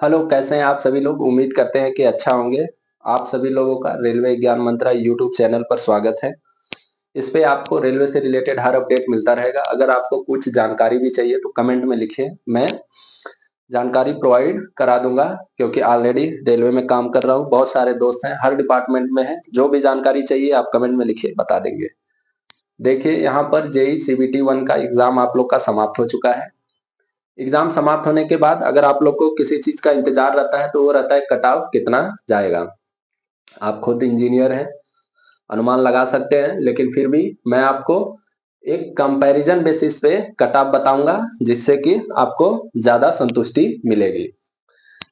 Hello, कैसे हैं आप सभी लोग। उम्मीद करते हैं कि अच्छा होंगे। आप सभी लोगों का रेलवे ज्ञान मंत्रा यूट्यूब चैनल पर स्वागत है। इस पे आपको रेलवे से रिलेटेड हर अपडेट मिलता रहेगा। अगर आपको कुछ जानकारी भी चाहिए तो कमेंट में लिखिए, मैं जानकारी प्रोवाइड करा दूंगा, क्योंकि ऑलरेडी रेलवे में काम कर रहा हूँ। बहुत सारे दोस्त हैं, हर डिपार्टमेंट में है। जो भी जानकारी चाहिए आप कमेंट में लिखिए, बता देंगे। देखिए, यहाँ पर जेई सीबीटी 1 का एग्जाम आप लोग का समाप्त हो चुका है। एग्जाम समाप्त होने के बाद अगर आप लोग को किसी चीज का इंतजार रहता है तो वो रहता है कट ऑफ कितना जाएगा। आप खुद इंजीनियर हैं, अनुमान लगा सकते हैं, लेकिन फिर भी मैं आपको एक कंपैरिजन बेसिस पे कट ऑफ बताऊंगा, जिससे कि आपको ज्यादा संतुष्टि मिलेगी।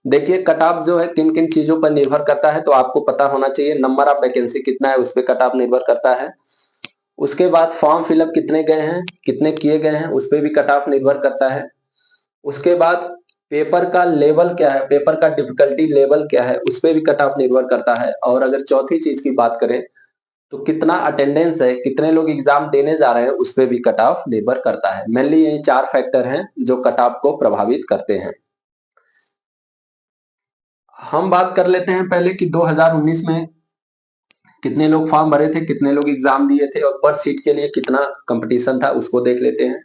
देखिए, कट ऑफ जो है किन किन चीजों पर निर्भर करता है तो आपको पता होना चाहिए। नंबर ऑफ वैकेंसी कितना है उस पर कट ऑफ निर्भर करता है। उसके बाद फॉर्म फिलअप कितने गए हैं, कितने किए गए हैं, उस पर भी कट ऑफ निर्भर करता है। उसके बाद पेपर का लेवल क्या है, पेपर का डिफिकल्टी लेवल क्या है, उस पर भी कट ऑफ निर्भर करता है। और अगर चौथी चीज की बात करें तो कितना अटेंडेंस है, कितने लोग एग्जाम देने जा रहे हैं, उस पर भी कट ऑफ निर्भर करता है। मेनली यही चार फैक्टर हैं जो कट ऑफ को प्रभावित करते हैं। हम बात कर लेते हैं पहले कि 2019 में कितने लोग फॉर्म भरे थे, कितने लोग एग्जाम दिए थे और पर सीट के लिए कितना कंपटीशन था, उसको देख लेते हैं।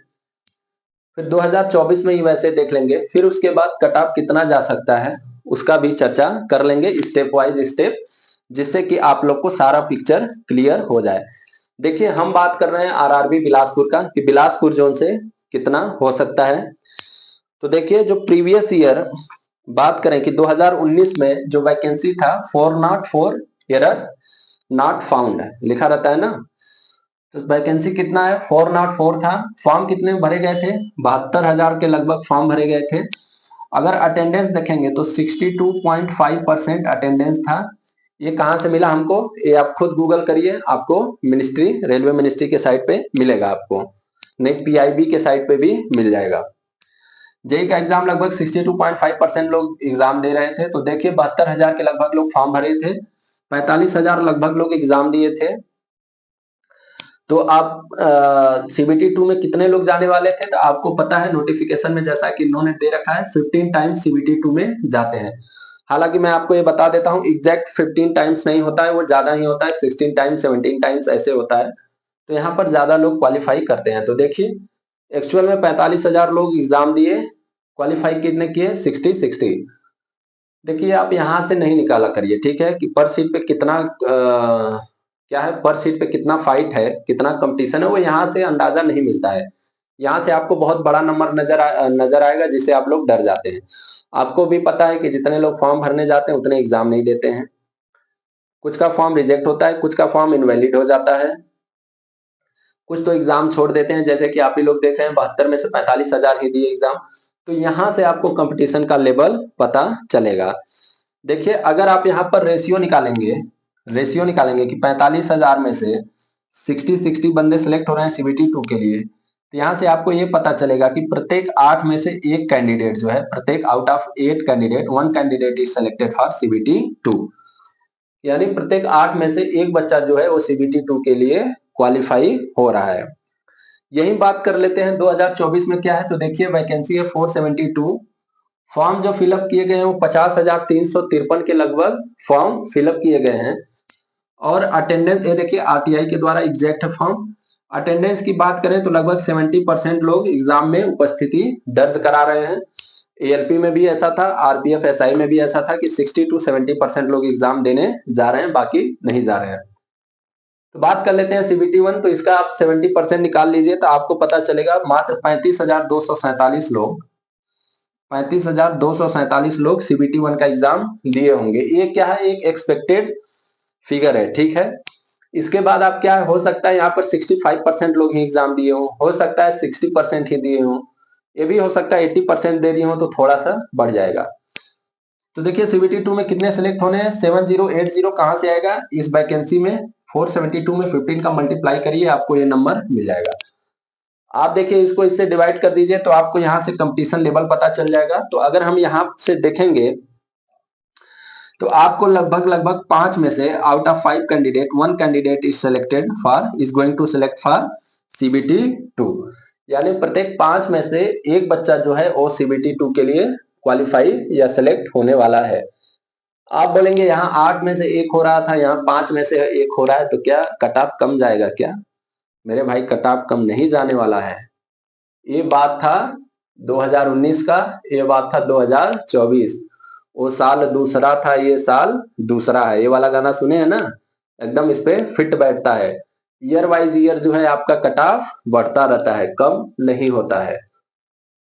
फिर 2024 में ही वैसे देख लेंगे। फिर उसके बाद कट ऑफ कितना जा सकता है उसका भी चर्चा कर लेंगे, स्टेप वाइज स्टेप, जिससे कि आप लोग को सारा पिक्चर क्लियर हो जाए। देखिए, हम बात कर रहे हैं आरआरबी बिलासपुर का, कि बिलासपुर जोन से कितना हो सकता है। तो देखिए, जो प्रीवियस ईयर बात करें कि 2019 में जो वैकेंसी था 404 एरर नॉट फाउंड लिखा रहता है ना, तो वैकेंसी कितना है, 404 था। फॉर्म कितने भरे गए थे, 72,000 के लगभग फॉर्म भरे गए थे। अगर अटेंडेंस देखेंगे तो 62.5% अटेंडेंस था। ये कहां से मिला हमको, ये आप खुद गूगल करिए, आपको मिनिस्ट्री, रेलवे मिनिस्ट्री के साइट पे मिलेगा आपको, नहीं पीआईबी के साइट पे भी मिल जाएगा। जेई का एग्जाम लगभग 62.5% लोग एग्जाम दे रहे थे। तो देखिए, 72,000 के लगभग लोग फॉर्म भरे थे, 45,000 लगभग लोग एग्जाम दिए थे। तो आप सीबीटी 2 में कितने लोग जाने वाले थे, तो आपको पता है नोटिफिकेशन में जैसा कि इन्होंने दे रखा है 15 टाइम्स सीबीटी 2 में जाते हैं। हालांकि मैं आपको ये बता देता हूँ, एग्जैक्ट 15 टाइम्स नहीं होता है, वो ज्यादा ही होता है, 16 टाइम्स 17 टाइम्स ऐसे होता है। तो यहाँ पर ज्यादा लोग क्वालिफाई करते हैं। तो देखिए, एक्चुअल में 45,000 लोग एग्जाम दिए, क्वालिफाई कितने किए, 60। देखिए, आप यहाँ से नहीं निकाला करिए, ठीक है, कि पर सीट पे कितना क्या है, पर सीट पे कितना फाइट है, कितना कंपटीशन है, वो यहाँ से अंदाजा नहीं मिलता है। यहाँ से आपको बहुत बड़ा नंबर नजर आएगा, जिससे आप लोग डर जाते हैं। आपको भी पता है कि जितने लोग फॉर्म भरने जाते हैं उतने एग्जाम नहीं देते हैं। कुछ का फॉर्म रिजेक्ट होता है, कुछ का फॉर्म इनवैलिड हो जाता है, कुछ तो एग्जाम छोड़ देते हैं, जैसे कि आप ही लोग देख रहे हैं 72 में से 45,000 ही दिए एग्जाम। तो यहाँ से आपको कंपटीशन का लेवल पता चलेगा। देखिए, अगर आप यहाँ पर रेशियो निकालेंगे कि 45,000 में से 60 बंदे सिलेक्ट हो रहे हैं सीबीटी 2 के लिए, तो यहाँ से आपको ये पता चलेगा कि प्रत्येक 8 में से एक कैंडिडेट जो है, प्रत्येक out of 8 candidate, 1 candidate is selected for CBT 2। यानी प्रत्येक 8 में से एक बच्चा जो है वो सीबीटी 2 के लिए क्वालिफाई हो रहा है। यही बात कर लेते हैं 2024 में क्या है। तो देखिए, वैकेंसी है 472। फॉर्म जो फिलअप किए गए हैं वो 50,353 के लगभग फॉर्म फिलअप किए गए हैं। और अटेंडेंस, ये देखिए आरटीआई के द्वारा एग्जैक्ट फॉर्म अटेंडेंस की बात करें तो लगभग 70% लोग एग्जाम में उपस्थिति दर्ज करा रहे हैं। एएलपी में भी ऐसा था, आरपीएफ एसआई में भी ऐसा था कि 60 to 70% लोग एग्जाम देने जा रहे हैं, बाकी नहीं जा रहे हैं। तो बात कर लेते हैं सीबीटी 1। तो इसका आप 70% निकाल लीजिए तो आपको पता चलेगा मात्र 35,247 लोग सीबीटी 1 का एग्जाम दिए होंगे। ये क्या है, एक एक्सपेक्टेड फिगर है, ठीक है। इसके बाद आप क्या हो सकता है, यहाँ पर 65% लोग ही एग्जाम दिए हो सकता है 60% ही दिए हो, ये भी हो सकता है 80% दे दिए हो, तो थोड़ा सा बढ़ जाएगा। तो देखिए, सीबीटी 2 में कितने सिलेक्ट होने हैं, 7080 कहां से आएगा, इस वैकेंसी में 472 में 15 का मल्टीप्लाई करिए, आपको ये नंबर मिल जाएगा। आप देखिए, इसको इससे डिवाइड कर दीजिए तो आपको यहाँ से कंपटीशन लेवल पता चल जाएगा। तो अगर हम यहाँ से देखेंगे तो आपको लगभग लगभग 5 में से out of 5 candidate 1 candidate is going to select for CBT 2। यानी प्रत्येक 5 में से एक बच्चा जो है वो सीबीटी 2 के लिए क्वालिफाई या सेलेक्ट होने वाला है। आप बोलेंगे यहाँ 8 में से 1 हो रहा था, यहाँ 5 में से 1 हो रहा है, तो क्या कट ऑफ कम जाएगा क्या? मेरे भाई कट ऑफ कम नहीं जाने वाला है। ये बात था 2019 का, ये बात था 2024। वो साल दूसरा था, ये साल दूसरा है। ये वाला गाना सुने हैं ना, एकदम इस पे फिट बैठता है। ईयर वाइज ईयर जो है आपका कट ऑफ बढ़ता रहता है, कम नहीं होता है।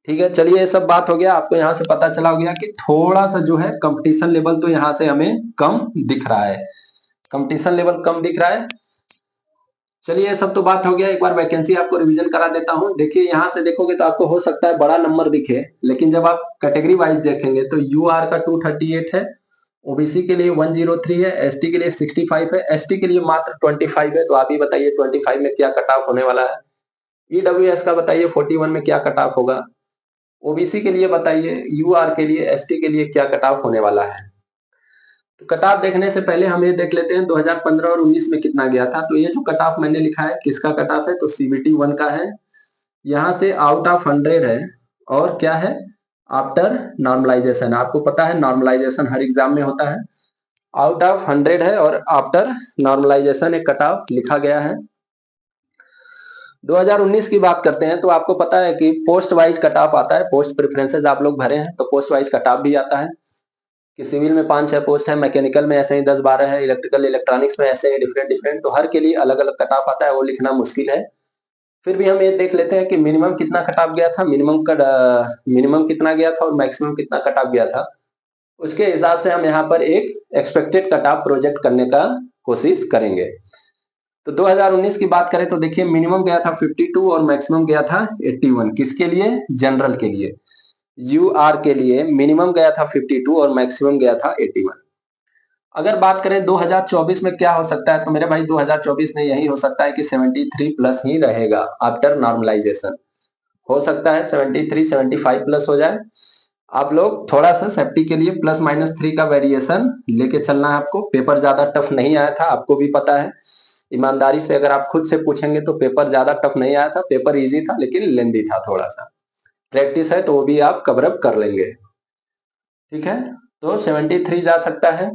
ठीक है, चलिए ये सब बात हो गया। आपको यहाँ से पता चला हो गया कि थोड़ा सा जो है कंपटीशन लेवल तो यहाँ से हमें कम दिख रहा है, कंपटीशन लेवल कम दिख रहा है। चलिए ये सब तो बात हो गया। एक बार वैकेंसी आपको रिवीजन करा देता हूँ। देखिए यहाँ से देखोगे तो आपको हो सकता है बड़ा नंबर दिखे, लेकिन जब आप कैटेगरी वाइज देखेंगे तो यूआर का 238 है, ओबीसी के लिए 103 है, एसटी के लिए 65 है, एसटी के लिए मात्र 25 है। तो आप ही बताइए 25 में क्या कट ऑफ होने वाला है? ईडब्ल्यूएस का बताइए 41 में क्या कट ऑफ होगा? ओबीसी के लिए बताइए, यूआर के लिए, एसटी के लिए क्या कट ऑफ होने वाला है? तो कट ऑफ देखने से पहले हम ये देख लेते हैं 2015 और 19 में कितना गया था। तो ये जो कट ऑफ मैंने लिखा है किसका कट ऑफ है? तो सीबीटी 1 का है। यहाँ से आउट ऑफ 100 है, और क्या है? After normalisation. आपको पता है नॉर्मलाइजेशन हर एग्जाम में होता है। आउट ऑफ 100 है और आफ्टर नॉर्मलाइजेशन एक कट ऑफ लिखा गया है। 2019 की बात करते हैं तो आपको पता है कि पोस्ट वाइज कट ऑफ आता है। पोस्ट प्रेफरेंसेज आप लोग भरे हैं तो पोस्ट वाइज कट ऑफ भी आता है कि सिविल में 5-6 पोस्ट है, मैकेनिकल में ऐसे ही 10-12 है, इलेक्ट्रिकल इलेक्ट्रॉनिक्स में ऐसे ही डिफरेंट डिफरेंट। तो हर के लिए अलग अलग कट ऑफ आता है, वो लिखना मुश्किल है। फिर भी हम ये देख लेते हैं कि मिनिमम कितना कट ऑफ गया था, मिनिमम कितना गया था और मैक्सिमम कितना कट ऑफ गया था। उसके हिसाब से हम यहाँ पर एक एक्सपेक्टेड कट ऑफ प्रोजेक्ट करने का कोशिश करेंगे। तो 2019 की बात करें तो देखिए मिनिमम गया था 52 और मैक्सिमम गया था 81। किसके लिए? जनरल के लिए। यूआर के लिए मिनिमम गया था 52 और मैक्सिमम गया था 81। अगर बात करें 2024 में क्या हो सकता है, तो मेरे भाई 2024 में यही हो सकता है कि 73 प्लस ही रहेगा आफ्टर नॉर्मलाइजेशन। हो सकता है 73 75 प्लस हो जाए। आप लोग थोड़ा सा सेफ्टी के लिए +-3 का वेरिएशन लेके चलना है आपको। पेपर ज्यादा टफ नहीं आया था, आपको भी पता है। ईमानदारी से अगर आप खुद से पूछेंगे तो पेपर ज्यादा टफ नहीं आया था, पेपर इजी था लेकिन लेंदी था थोड़ा सा। प्रैक्टिस है तो वो भी आप कवर अप कर लेंगे। ठीक है, तो 73 जा सकता है।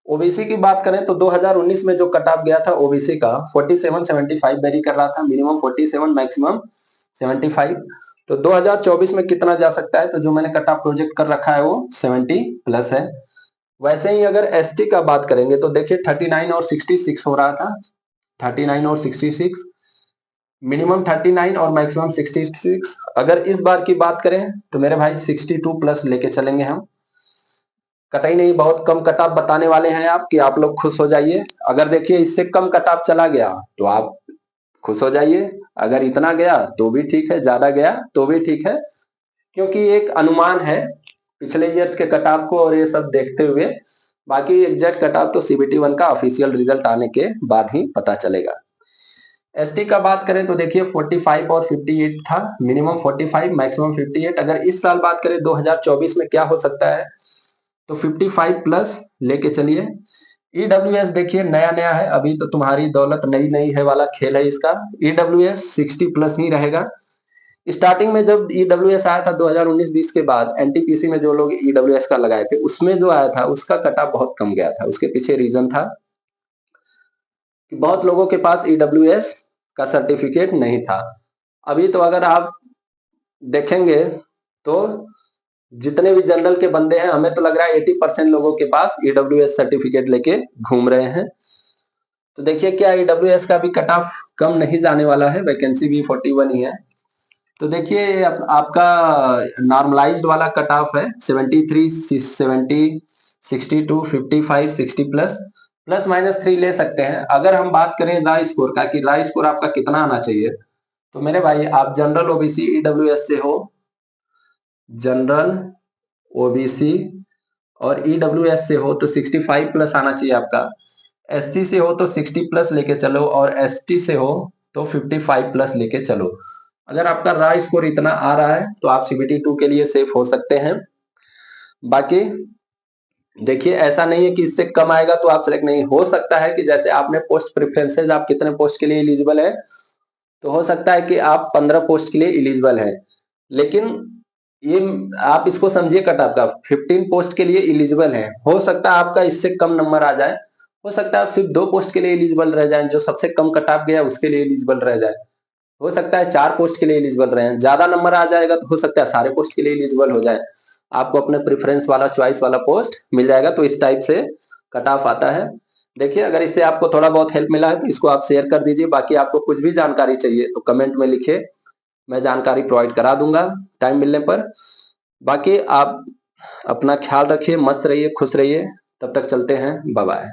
ओबीसी की बात करें तो 2019 में जो कट ऑफ गया था ओबीसी का 47 75 वेरी कर रहा था, मिनिमम 47 मैक्सिमम 75। तो 2024 में कितना जा सकता है? तो जो मैंने कट ऑफ प्रोजेक्ट कर रखा है वो 70 प्लस है। वैसे ही अगर एसटी का बात करेंगे तो देखिए 39 और 66 हो रहा था, 39 और 66, मिनिमम 39 और मैक्सिमम 66। अगर इस बार की बात करें तो मेरे भाई 62 प्लस लेके चलेंगे हम। कतई नहीं, बहुत कम कट ऑफ बताने वाले हैं आप कि आप लोग खुश हो जाइए। अगर देखिए इससे कम कट ऑफ चला गया तो आप खुश हो जाइए, अगर इतना गया तो भी ठीक है, ज्यादा गया तो भी ठीक है, क्योंकि एक अनुमान है पिछले ईयर्स के कट ऑफ को और ये सब देखते हुए। बाकी एग्जैक्ट कट ऑफ तो सीबीटी 1 का ऑफिशियल रिजल्ट आने के बाद ही पता चलेगा। एसटी का बात करें तो देखिए 45 और 58 था, मिनिमम 45 मैक्सिमम 58। अगर इस साल बात करें 2024 में क्या हो सकता है, तो 55 प्लस लेके चलिए। ईडब्ल्यूएस देखिए नया नया है, अभी तो तुम्हारी दौलत नई नई है वाला खेल है इसका। ईडब्ल्यूएस 60 प्लस ही रहेगा। स्टार्टिंग में जब ईडब्ल्यूएस आया था 2019-20 के बाद, एनटीपीसी में जो लोग ईडब्ल्यूएस का लगाए थे उसमें जो आया था उसका कट ऑफ बहुत कम गया था। उसके पीछे रीजन था कि बहुत लोगों के पास ईडब्ल्यूएस का सर्टिफिकेट नहीं था। अभी तो अगर आप देखेंगे तो जितने भी जनरल के बंदे हैं, हमें तो लग रहा है 80% लोगों के पास ईडब्ल्यूएस सर्टिफिकेट लेके घूम रहे हैं। तो देखिए क्या ईडब्ल्यूएस का भी कट ऑफ कम नहीं जाने वाला है, वैकेंसी भी 41 ही है। तो देखिए आपका नॉर्मलाइज्ड वाला कट ऑफ है 73 70 62 55 60 प्लस +-3 ले सकते हैं। अगर हम बात करें राय स्कोर का कि राय स्कोर आपका कितना आना चाहिए, तो मेरे भाई आप जनरल ओबीसी ईडब्ल्यूएस से हो, जनरल ओबीसी और ईडब्ल्यूएस से हो तो 65 प्लस आना चाहिए आपका। एससी से हो तो 60 प्लस लेके चलो और एसटी से हो तो 55 प्लस लेके चलो। अगर आपका राय स्कोर इतना आ रहा है तो आप सीबीटी 2 के लिए सेफ हो सकते हैं। बाकी देखिए ऐसा नहीं है कि इससे कम आएगा तो आप सेलेक्ट नहीं हो सकता है कि जैसे आपने पोस्ट प्रेफरेंसेज, आप कितने पोस्ट के लिए एलिजिबल है, तो हो सकता है कि आप 15 पोस्ट के लिए एलिजिबल है, लेकिन ये आप इसको समझिए कट ऑफ का 15 पोस्ट के लिए एलिजिबल है। हो सकता है आपका इससे कम नंबर आ जाए, हो सकता है आप सिर्फ 2 पोस्ट के लिए एलिजिबल रह जाएं, जो सबसे कम कट ऑफ गया उसके लिए एलिजिबल रह जाए। हो सकता है 4 पोस्ट के लिए एलिजिबल रहे, ज्यादा नंबर आ जाएगा तो हो सकता है सारे पोस्ट के लिए एलिजिबल हो जाए। आपको अपने प्रेफरेंस वाला चॉइस वाला पोस्ट मिल जाएगा। तो इस टाइप से कट ऑफ आता है। देखिए, अगर इससे आपको थोड़ा बहुत हेल्प मिला है तो इसको आप शेयर कर दीजिए। बाकी आपको कुछ भी जानकारी चाहिए तो कमेंट में लिखिए, मैं जानकारी प्रोवाइड करा दूंगा टाइम मिलने पर। बाकी आप अपना ख्याल रखिए, मस्त रहिए, खुश रहिए। तब तक चलते हैं, बाय बाय।